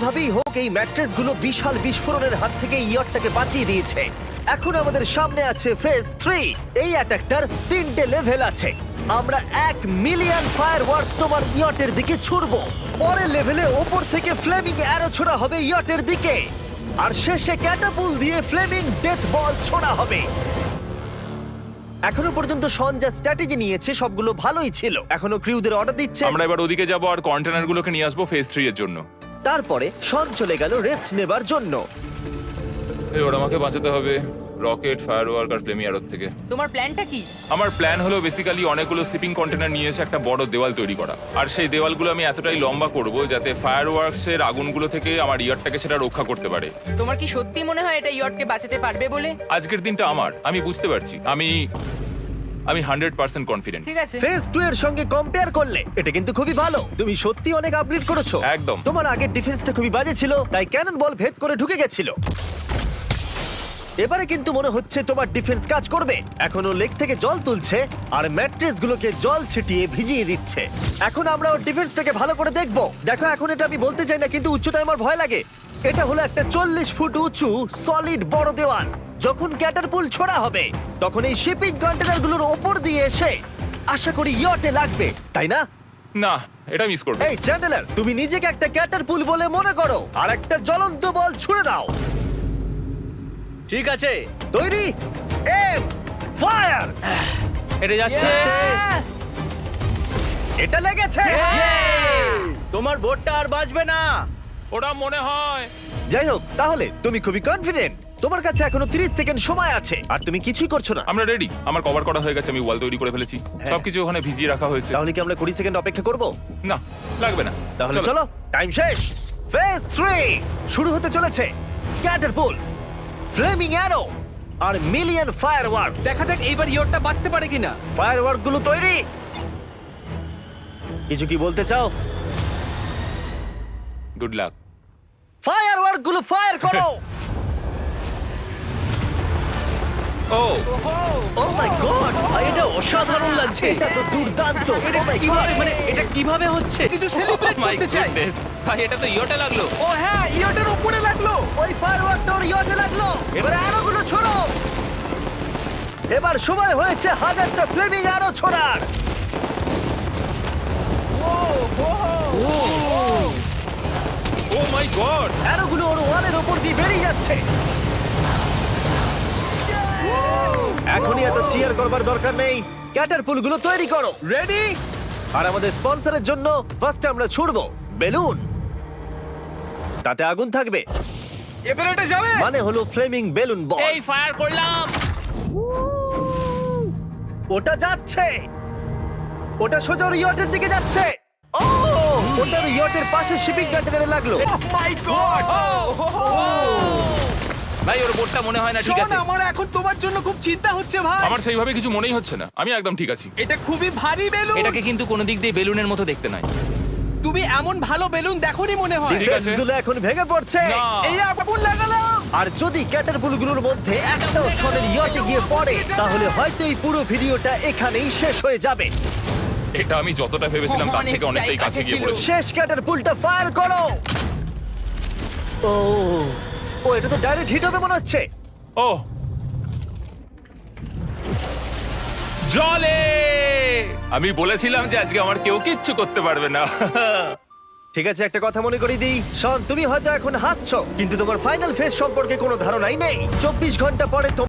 ভাবেই হোক এই ম্যাট্রেস গুলো বিশাল বিস্ফোরণের হাত থেকে ইয়টটাকে বাঁচিয়ে দিয়েছে। এখন আমাদের সামনে আছে ফেজ 3। এই অ্যাটাকটার 3টে লেভেল আছে। আমরা 1,000,000 ফায়ারওয়ার্ক তোমার ইয়টের দিকে ছুড়বো। পরের লেভেলে ওপর থেকে ফ্লেমিং অ্যারো ছোড়া হবে ইয়টের দিকে, আর শেষে ক্যাটাপুল দিয়ে ফ্লেমিং ডেথ বল ছোড়া হবে। এখনো পর্যন্ত শন যা স্ট্র্যাটেজি নিয়েছে সবগুলো ভালোই ছিল। এখনো ক্রিউদের অর্ডার দিচ্ছে। আমরা এবার ওদিকে যাব আর কন্টেনারগুলোকে নিয়ে আসবো ফেজ 3 এর জন্য। তারপরে শন চলে গেল রেস্ট নেবার জন্য। এবার আমাকে বাঁচাতে হবে রকেট, ফায়ারওয়ার্ক আর ফ্লেমি অ্যারোর থেকে। তোমার প্ল্যানটা কি? আমার প্ল্যান হলো বেসিক্যালি অনেকগুলো শিপিং কন্টেনার নিয়ে এসে একটা বড় দেওয়াল তৈরি করা, আর সেই দেওয়ালগুলো আমি এতটাই লম্বা করব যাতে ফায়ারওয়ার্কসের আগুনগুলো থেকে আমার ইয়ারটাকে সেটা রক্ষা করতে পারে। তোমার কি সত্যি মনে হয় এটা ইয়টকে বাঁচাতে পারবে বলে? আজকের দিনটা আমার, আমি বুঝতে পারছি। আমি 100% কনফিডেন্ট। ঠিক আছে। ফেজ 2 এর সঙ্গে কম্পেয়ার করলে এটা কিন্তু খুবই ভালো। তুমি সত্যি অনেক আপগ্রেড করেছো। একদম। তোমার আগের ডিফেন্সটা খুবই বাজে ছিল, তাই ক্যানন বল ভেদ করে ঢুকে গেছিল। এবারে কিন্তু মনে হচ্ছে তোমার ডিফেন্স কাজ করবে। এখনো লেক থেকে জল তুলছে আর ম্যাট্রেস গুলোকে জল ছিটিয়ে ভিজিয়ে দিচ্ছে। এখন আমরা ওর ডিফেন্সটাকে ভালো করে দেখবো। দেখো, এখন এটা আমি বলতে চাই না, কিন্তু উচ্চতায় আমার ভয় লাগে। এটা হলো একটা 40 ফুট উঁচু সলিড বড় দেওয়াল। যখন ক্যাটারপুল ছোড়া হবে তখন এই শিপিং কন্টেনারগুলোর ওপর দিয়ে এসে আশা করি ইয়টে লাগবে, তাই না? না, এটা মিস করব। এই চ্যান্ডেলার, তুমি নিজেকে একটা ক্যাটারপুল বলে মনে করো আর একটা জ্বলন্ত বল ছুড়ে দাও। ঠিক আছে, তৈরি, এম, ফায়ার! এটা যাচ্ছে। Yeah! এটা লেগেছে। তোমার বোটটা আর বাজবে না। ওটা মনে হয়। যাই হোক, তাহলে তুমি খুবই কনফিডেন্ট। তোমার কাছে এখনো 30 সেকেন্ড সময় আছে আর তুমি কিছুই করছো না। আমরা রেডি, আমার কভার করা হয়ে গেছে, আমি ওয়াল তৈরি করে ফেলেছি, হ্যাঁ। সবকিছু ওখানে ভিজিয়ে রাখা হয়েছে। তাহলে কি আমরা 20 সেকেন্ড অপেক্ষা করব? না, লাগবে না। তাহলে চলো, টাইম শেষ। ফেজ 3 শুরু হতে চলেছে। ক্যাটারপুলস, ফ্লেমিং অ্যারো আর মিলিয়ন ফায়ারওয়ার্কস। দেখা যাক এইবার ইয়রটা বাঁচতে পারে কিনা। ফায়ারওয়ার্ক গুলো তৈরি। কিছু কি বলতে চাও? Good luck. ফায়ারওয়ার্ক গুলো ফায়ার করো। ও ও মাই গড, এটা অসাধারণ লাগছে। এটা তো দুর্দান্ত। এটা Oh my কিভাবে, God! মানে এটা কিভাবে হচ্ছে? কিছু সেলিব্রেট মাই করতে চাই। গুডনেস, ভাই এটা তো ইয়োটা লাগলো। ও হ্যাঁ, ইয়রটার উপরে লাগলো। ওই ফায়ারওয়ার্ক তোর ইয়টে লাগলো। এবার অ্যারোগুলো ছোড়ো। এবার সময় হয়েছে 1000টা ফ্লেমিং অ্যারো ছোড়ার। ও মাই গড, অ্যারোগুলো ওর ওয়ালের ওপর দিয়ে বেরিয়ে যাচ্ছে। এখনই এত চিয়ার করবার দরকার নেই। ক্যাটারপুলগুলো তৈরি করো। রেডি? আর আমাদের স্পন্সরের জন্য ফার্স্টে আমরা ছুড়বো বেলুন। তাতে আগুন থাকবে, এবার এটা যাবে। মানে হলো ফ্লেমিং বেলুন বল। এই ফায়ার করলাম। ওটা যাচ্ছে, ওটা সোজা ওর ইয়টের দিকে যাচ্ছে। ও, ওটার ইয়টের পাশে শিপিং কন্টেনারে লাগলো। ও মাই গড! ভাই ওর বোটটা মনে হয় না ঠিক আছে। আমার এখন তোমার জন্য খুব চিন্তা হচ্ছে ভাই। আমার সেইভাবে কিছু মনেই হচ্ছে না, আমি একদম ঠিক আছি। এটা খুবই ভারী বেলুন। এটাকে কিন্তু কোনো দিক দিয়ে বেলুনের মতো দেখতে নয়। তুমি এমন ভালো বেলুন দেখোনি মনে হয়। ঠিক আছে। ডিফেন্সগুলো এখন ভেঙে পড়ছে। না। এই আগুন লাগালাম। আর যদি ক্যাটারপুলগুলোর মধ্যে একটাও শনের ইয়টে গিয়ে পড়ে তাহলে হয়তো এই পুরো ভিডিওটা এখানেই শেষ হয়ে যাবে। এটা আমি যতটা ভেবেছিলাম তার থেকে অনেকটাই কাছে গিয়ে পড়েছে। শেষ ক্যাটারপুলটা ফায়ার করো। ও, ও এটা তো ডাইরেক্ট হিট হবে মনে হচ্ছে। ও জলে, আমি বলেছিলাম যে আজকে আমার কেউ কিচ্ছু করতে পারবে না। ঠিক আছে, একটা কথা মনে করিয়ে দিই, শন, তুমি হয়তো এখন হাসছো কিন্তু তোমার ফাইনাল ফেজ সম্পর্কে কোনো ধারণাই নেই। 24 ঘন্টা পরে